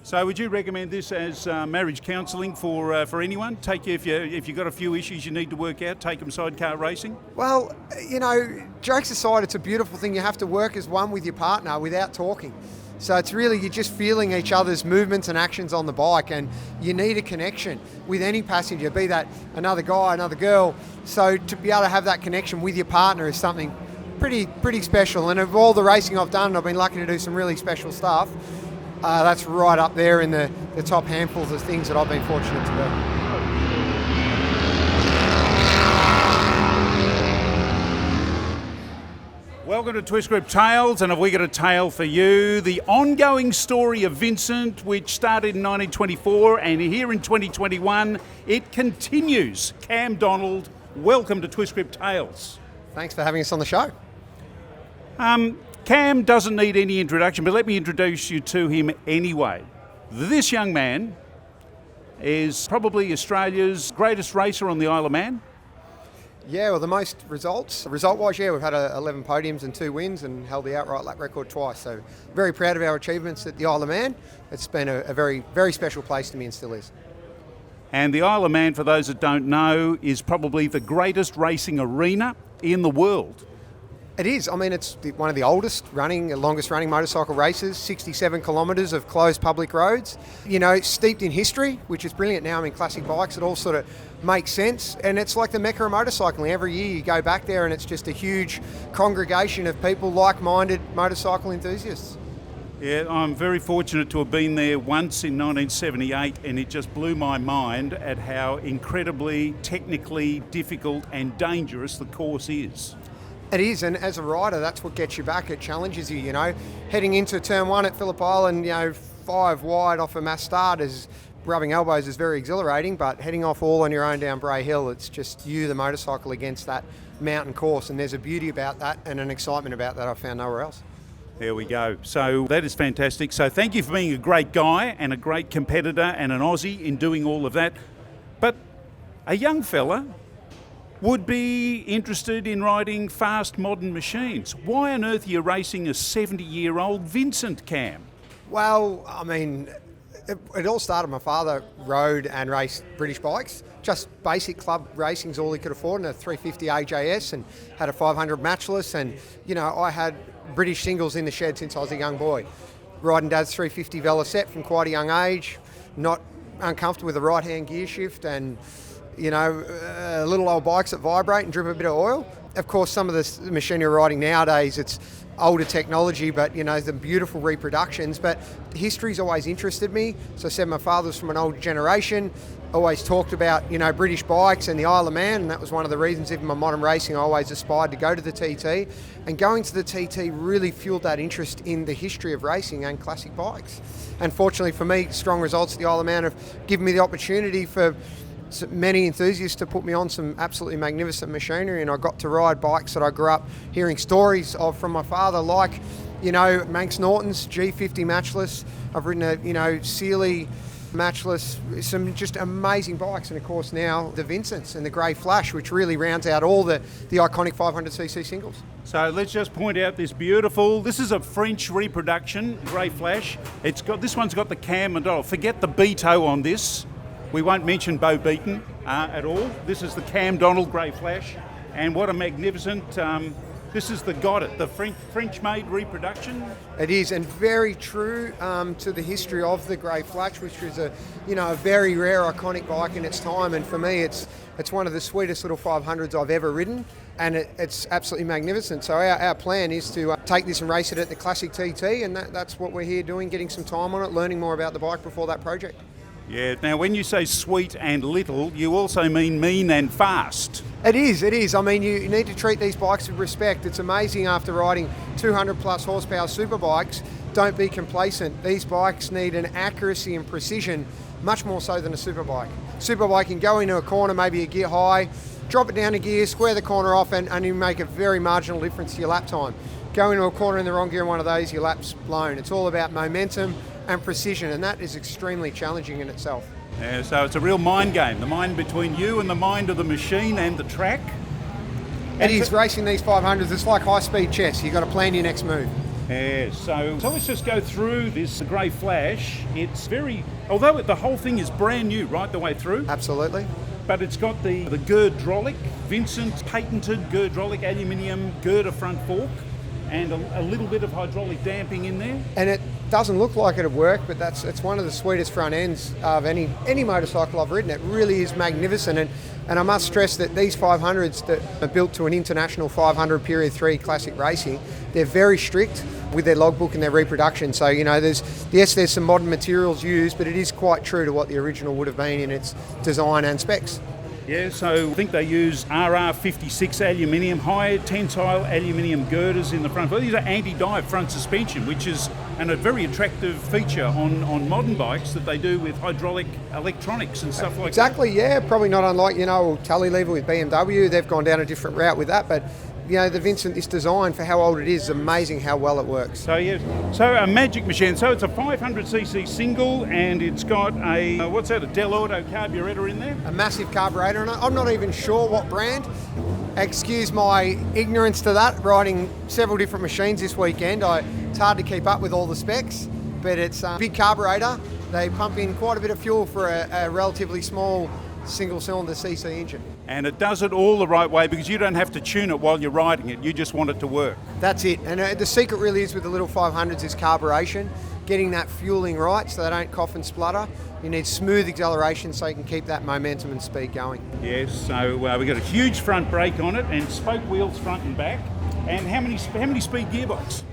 So would you recommend this as marriage counselling for anyone? Take you if you've got a few issues you need to work out, take them sidecar racing? Well, jokes aside, it's a beautiful thing. You have to work as one with your partner without talking. So it's really, you're just feeling each other's movements and actions on the bike, and you need a connection with any passenger, be that another guy, another girl. So to be able to have that connection with your partner is something pretty special. And of all the racing I've done, I've been lucky to do some really special stuff. That's right up there in the top handfuls of things that I've been fortunate to do. Welcome to Twist Group Tales, and have we got a tale for you? The ongoing story of Vincent, which started in 1924, and here in 2021, it continues. Cam Donald, welcome to Twist Group Tales. Thanks for having us on the show. Cam doesn't need any introduction, but let me introduce you to him anyway. This young man is probably Australia's greatest racer on the Isle of Man. Yeah, well, the most results. Result-wise, yeah, we've had 11 podiums and 2 wins and held the outright lap record twice. So very proud of our achievements at the Isle of Man. It's been a very, very special place to me and still is. And the Isle of Man, for those that don't know, is probably the greatest racing arena in the world. It is. I mean, it's one of the longest running motorcycle races, 67 kilometres of closed public roads. Steeped in history, which is brilliant now. I mean, classic bikes, it all sort of makes sense. And it's like the Mecca of motorcycling. Every year you go back there and it's just a huge congregation of people, like-minded motorcycle enthusiasts. Yeah, I'm very fortunate to have been there once in 1978, and it just blew my mind at how incredibly technically difficult and dangerous the course is. It is, and as a rider, that's what gets you back. It challenges you, Heading into turn 1 at Phillip Island, 5 wide off a mass start is rubbing elbows is very exhilarating, but heading off all on your own down Bray Hill, it's just you, the motorcycle, against that mountain course, and there's a beauty about that and an excitement about that I've found nowhere else. There we go. So that is fantastic. So thank you for being a great guy and a great competitor and an Aussie in doing all of that. But a young fella would be interested in riding fast modern machines. Why on earth are you racing a 70-year-old Vincent, Cam? Well, I mean, it all started, my father rode and raced British bikes. Just basic club racing's all he could afford, and a 350 AJS, and had a 500 matchless, and I had British singles in the shed since I was a young boy. Riding Dad's 350 Velocette from quite a young age, not uncomfortable with the right-hand gear shift, and little old bikes that vibrate and drip a bit of oil. Of course, some of the machinery riding nowadays, it's older technology, but the beautiful reproductions. But history's always interested me. So I said my father's from an older generation, always talked about, British bikes and the Isle of Man, and that was one of the reasons even my modern racing, I always aspired to go to the TT. And going to the TT really fueled that interest in the history of racing and classic bikes. And fortunately for me, strong results at the Isle of Man have given me the opportunity for many enthusiasts to put me on some absolutely magnificent machinery, and I got to ride bikes that I grew up hearing stories of from my father, like, Manx Norton's G50 matchless. I've ridden a, Sealy matchless, some just amazing bikes, and of course now the Vincents and the Grey Flash, which really rounds out all the iconic 500cc singles. So let's just point out this this is a French reproduction, Grey Flash. This one's got the cam and all. Forget the Beto on this. We won't mention Bo Beaton at all. This is the Cam Donald Grey Flash, and what a magnificent, this is the Godet, the French-made reproduction. It is, and very true to the history of the Grey Flash, which was a very rare, iconic bike in its time, and for me it's one of the sweetest little 500s I've ever ridden, and it's absolutely magnificent. So our plan is to take this and race it at the Classic TT, and that's what we're here doing, getting some time on it, learning more about the bike before that project. Yeah, now when you say sweet and little, you also mean mean and fast. It is. I mean, you need to treat these bikes with respect. It's amazing after riding 200 plus horsepower superbikes, don't be complacent. These bikes need an accuracy and precision, much more so than a superbike. Superbike can go into a corner, maybe a gear high, drop it down a gear, square the corner off, and you make a very marginal difference to your lap time. Go into a corner in the wrong gear in one of those, your lap's blown. It's all about momentum and precision, and that is extremely challenging in itself. Yeah, so it's a real mind game, the mind between you and the mind of the machine and the track. It is, racing these 500s, it's like high-speed chess. You've got to plan your next move. Yeah, so let's just go through this Grey Flash. It's although the whole thing is brand new right the way through. Absolutely. But it's got the girdrolic, Vincent patented girdrolic aluminium girder front fork, and a little bit of hydraulic damping in there. And it doesn't look like it'd work, but it's one of the sweetest front ends of any motorcycle I've ridden. It really is magnificent, and I must stress that these 500s that are built to an international 500 Period 3 classic racing, they're very strict with their logbook and their reproduction. So, there's some modern materials used, but it is quite true to what the original would have been in its design and specs. Yeah, so I think they use RR56 aluminium, high tensile aluminium girders in the front. Well, these are anti-dive front suspension, which is a very attractive feature on modern bikes that they do with hydraulic electronics and stuff like Exactly, yeah. Probably not unlike, Tully lever with BMW. They've gone down a different route with that, but the Vincent, this design for how old it is amazing how well it works. So a magic machine. So it's a 500cc single, and it's got a Del Auto carburetor in there. A massive carburetor, and I'm not even sure what brand. Excuse my ignorance to that, riding several different machines this weekend. It's hard to keep up with all the specs, but it's a big carburetor. They pump in quite a bit of fuel for a relatively small single-cylinder CC engine. And it does it all the right way because you don't have to tune it while you're riding it. You just want it to work. That's it. And the secret really is with the little 500s is carburation, getting that fueling right so they don't cough and splutter. You need smooth acceleration so you can keep that momentum and speed going. Yes, so we've got a huge front brake on it and spoke wheels front and back. And how many speed gearbox?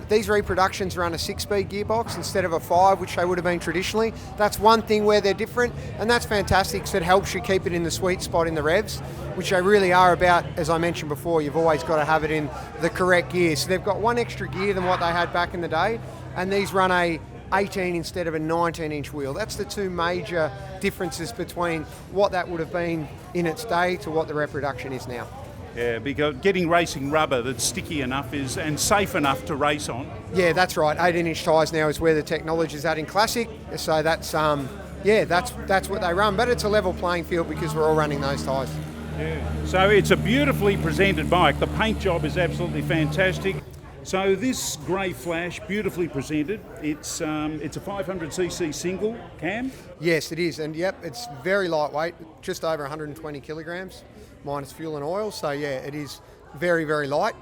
These reproductions run a 6-speed gearbox instead of a 5, which they would have been traditionally. That's one thing where they're different, and that's fantastic because it helps you keep it in the sweet spot in the revs, which they really are about. As I mentioned before, you've always got to have it in the correct gear. So they've got one extra gear than what they had back in the day, and these run a 18 instead of a 19-inch wheel. That's the two major differences between what that would have been in its day to what the reproduction is now. Yeah, because getting racing rubber that's sticky enough and safe enough to race on. Yeah, that's right. 18-inch tyres now is where the technology is at in Classic. So that's what they run. But it's a level playing field because we're all running those tyres. Yeah. So it's a beautifully presented bike. The paint job is absolutely fantastic. So this Grey Flash, beautifully presented. It's a 500cc single cam. Yes, it is, and yep, it's very lightweight, just over 120 kilograms, minus fuel and oil. So yeah, it is very, very light,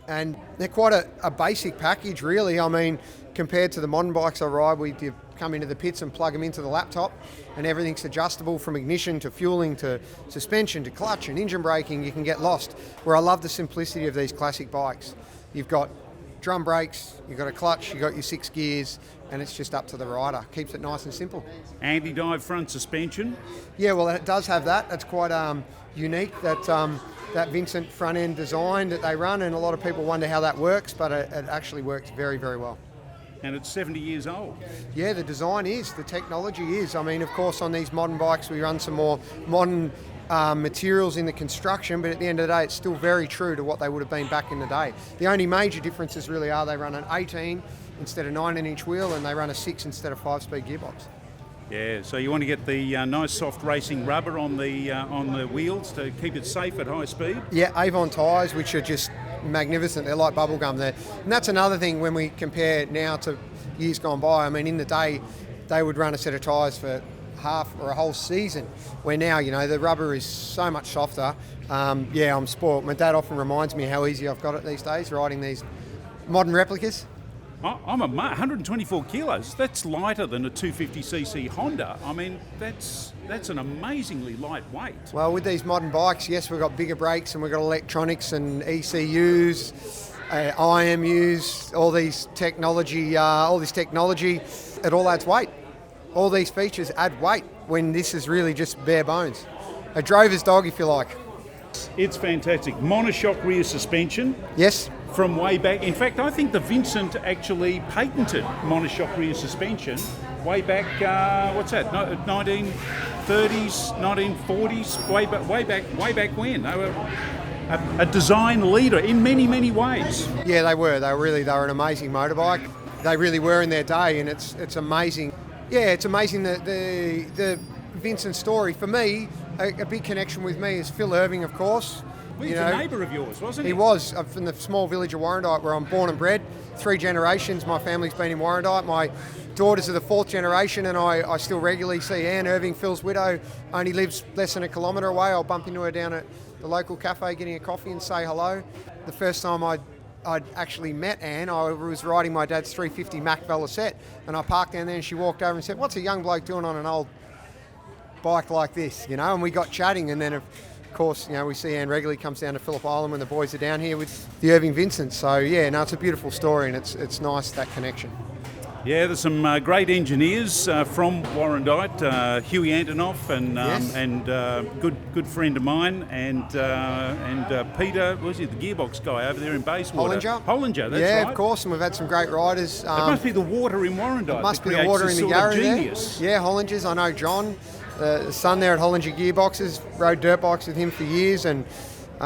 and they're quite a basic package, really. I mean, compared to the modern bikes I ride, you come into the pits and plug them into the laptop, and everything's adjustable from ignition to fueling to suspension to clutch and engine braking. You can get lost. Where I love the simplicity of these classic bikes. You've got drum brakes, you've got a clutch, you've got your 6 gears, and it's just up to the rider. Keeps it nice and simple. Anti-dive front suspension. Yeah, well, it does have that. That's quite unique, that Vincent front end design that they run, and a lot of people wonder how that works, but it actually works very, very well. And it's 70 years old. Yeah, the design is, the technology is. I mean, of course, on these modern bikes, we run some more modern materials in the construction, but at the end of the day, it's still very true to what they would have been back in the day. The only major differences really are they run an 18 instead of 19-inch wheel, and they run a 6 instead of 5-speed gearbox. Yeah, so you want to get the nice soft racing rubber on the wheels to keep it safe at high speed. Yeah, Avon tyres, which are just magnificent. They're like bubblegum there. And that's another thing when we compare now to years gone by. I mean, in the day, they would run a set of tyres for half or a whole season, where now, the rubber is so much softer. I'm spoilt. My dad often reminds me how easy I've got it these days riding these modern replicas. I'm 124 kilos. That's lighter than a 250cc Honda. I mean, that's an amazingly light weight. Well, with these modern bikes, yes, we've got bigger brakes and we've got electronics and ECUs, IMUs, all this technology. It all adds weight. All these features add weight when this is really just bare bones. A drover's dog, if you like. It's fantastic. Monoshock rear suspension. Yes. From way back. In fact, I think the Vincent actually patented monoshock rear suspension way back, 1930s, 1940s, way back when. They were a design leader in many, many ways. Yeah, they were. They were an amazing motorbike. They really were in their day, and it's amazing. Yeah, it's amazing the Vincent story. For me, a big connection with me is Phil Irving, of course. Well, he's a neighbour of yours, wasn't he? He was. I'm from the small village of Warrandyte where I'm born and bred. 3 generations, my family's been in Warrandyte. My daughters are the 4th generation, and I still regularly see Anne, Irving, Phil's widow, only lives less than a kilometre away. I'll bump into her down at the local cafe getting a coffee and say hello. The first time I'd actually met Anne, I was riding my dad's 350 Mac Velocette, and I parked down there and she walked over and said, "What's a young bloke doing on an old bike like this?" You know, and we got chatting, and then of course, you know, we see Anne regularly, comes down to Phillip Island when the boys are down here with the Irving Vincent. So yeah, no, it's a beautiful story, and it's nice, that connection. Yeah, there's some great engineers from Warrandyte, Huey Antonoff and good friend of mine, and Peter, was he the gearbox guy over there in Bayswater? Hollinger, that's right. Yeah, of course, and we've had some great riders. It must be the water in Warrandyte. It must be the water in the Yarra there. Yeah, Hollinger's. I know John, the son there at Hollinger Gearboxes, rode dirt bikes with him for years, and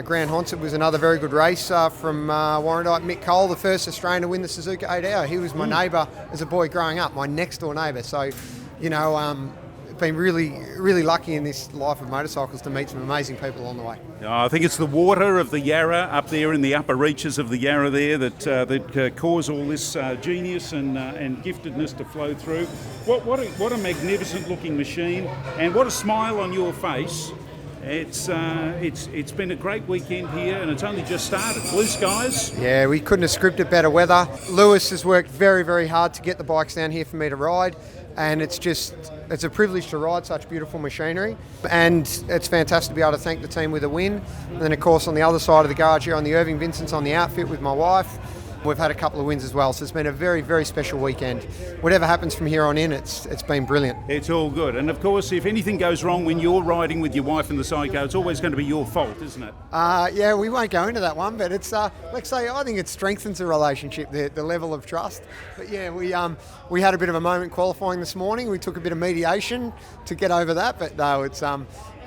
Grant Honsett was another very good race from Warrandyte. Mick Cole, the first Australian to win the Suzuka 8 Hour. He was my neighbour as a boy growing up, my next door neighbour. So, you know, been really lucky in this life of motorcycles to meet some amazing people along the way. I think it's the water of the Yarra up there in the upper reaches of the Yarra there that cause all this genius and giftedness to flow through. What a magnificent looking machine, and what a smile on your face. It's been a great weekend here, and it's only just started. Blue skies. Yeah, we couldn't have scripted better weather. Lewis has worked very hard to get the bikes down here for me to ride, and it's a privilege to ride such beautiful machinery, and it's fantastic to be able to thank the team with a win. And then of course on the other side of the garage here on the Irving Vincent's on the outfit with my wife, we've had a couple of wins as well, so it's been a very special weekend. Whatever happens from here on in, it's been brilliant. It's all good, and of course if anything goes wrong when you're riding with your wife in the sidecar, it's always going to be your fault, isn't it? Yeah, we won't go into that one, but it's let's say I think it strengthens a relationship, the level of trust. But yeah, we had a bit of a moment qualifying this morning. We took a bit of mediation to get over that, but no, it's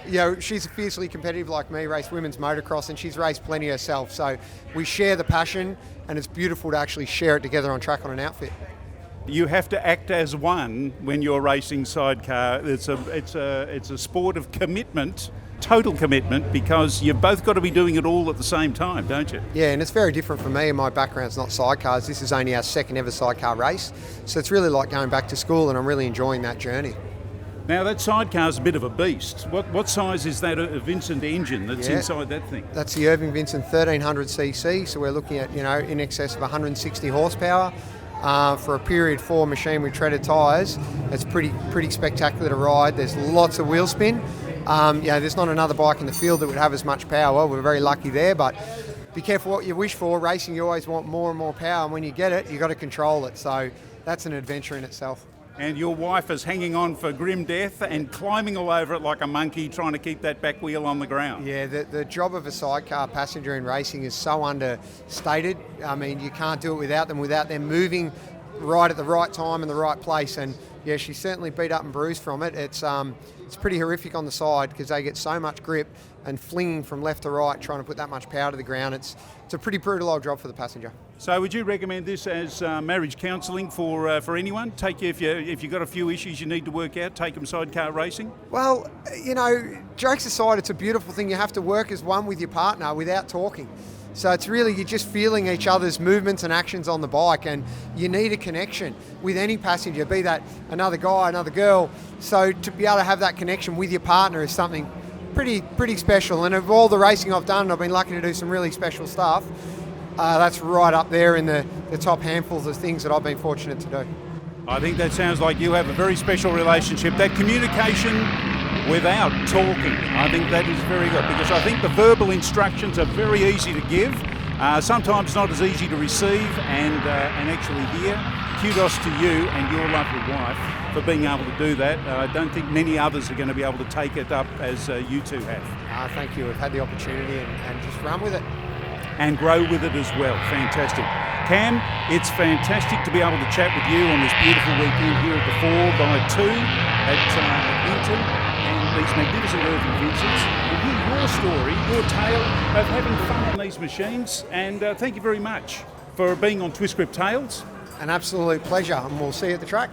you know, she's fiercely competitive like me, raced women's motocross, and she's raced plenty herself. So we share the passion, and it's beautiful to actually share it together on track on an outfit. You have to act as one when you're racing sidecar. It's a sport of commitment, total commitment, because you've both got to be doing it all at the same time, don't you? Yeah, and it's very different for me, and my background's not sidecars. This is only our 2nd ever sidecar race, so it's really like going back to school, and I'm really enjoying that journey. Now that sidecar's a bit of a beast. What size is that Vincent engine that's inside that thing? That's the Irving Vincent 1300cc, so we're looking at, you know, in excess of 160 horsepower. For a period 4 machine with treaded tyres, it's pretty spectacular to ride. There's lots of wheel spin. You know, there's not another bike in the field that would have as much power. We're very lucky there, but be careful what you wish for. Racing, you always want more and more power, and when you get it, you've got to control it. So that's an adventure in itself. And your wife is hanging on for grim death and climbing all over it like a monkey, trying to keep that back wheel on the ground. Yeah, the job of a sidecar passenger in racing is so understated. I mean, you can't do it without them moving right at the right time in the right place. And yeah, she's certainly beat up and bruised from it. It's pretty horrific on the side because they get so much grip and flinging from left to right, trying to put that much power to the ground. It's a pretty brutal old job for the passenger. So would you recommend this as marriage counselling for anyone? Take you if you've got a few issues you need to work out, take them sidecar racing? Well, you know, jokes aside, it's a beautiful thing. You have to work as one with your partner without talking. So it's really, you're just feeling each other's movements and actions on the bike, and you need a connection with any passenger, be that another guy, another girl. So to be able to have that connection with your partner is something pretty special. And of all the racing I've done, I've been lucky to do some really special stuff. That's right up there in the top handfuls of things that I've been fortunate to do. I think that sounds like you have a very special relationship. That communication without talking, I think that is very good, because I think the verbal instructions are very easy to give, sometimes not as easy to receive and actually hear. Kudos to you and your lovely wife for being able to do that. I don't think many others are going to be able to take it up as you two have. Thank you. We've had the opportunity and just run with it. And grow with it as well. Fantastic. Cam, it's fantastic to be able to chat with you on this beautiful weekend here at the 4x2 at Winton, and these magnificent Irving Vincents, and hear your story, your tale of having fun on these machines. And thank you very much for being on Twist Grip Tales. An absolute pleasure, and we'll see you at the track.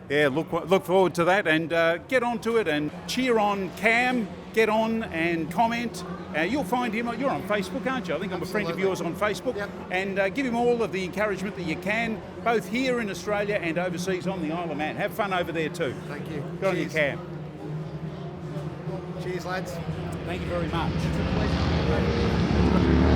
Yeah, look forward to that, and get onto it and cheer on Cam get on and comment. You'll find him, you're on Facebook, aren't you? I think I'm a friend of yours on Facebook. Yep. And give him all of the encouragement that you can, both here in Australia and overseas on the Isle of Man. Have fun over there too. Thank you. Good on you, Cheers. Cam. Cheers, lads. Thank you very much. It's a pleasure.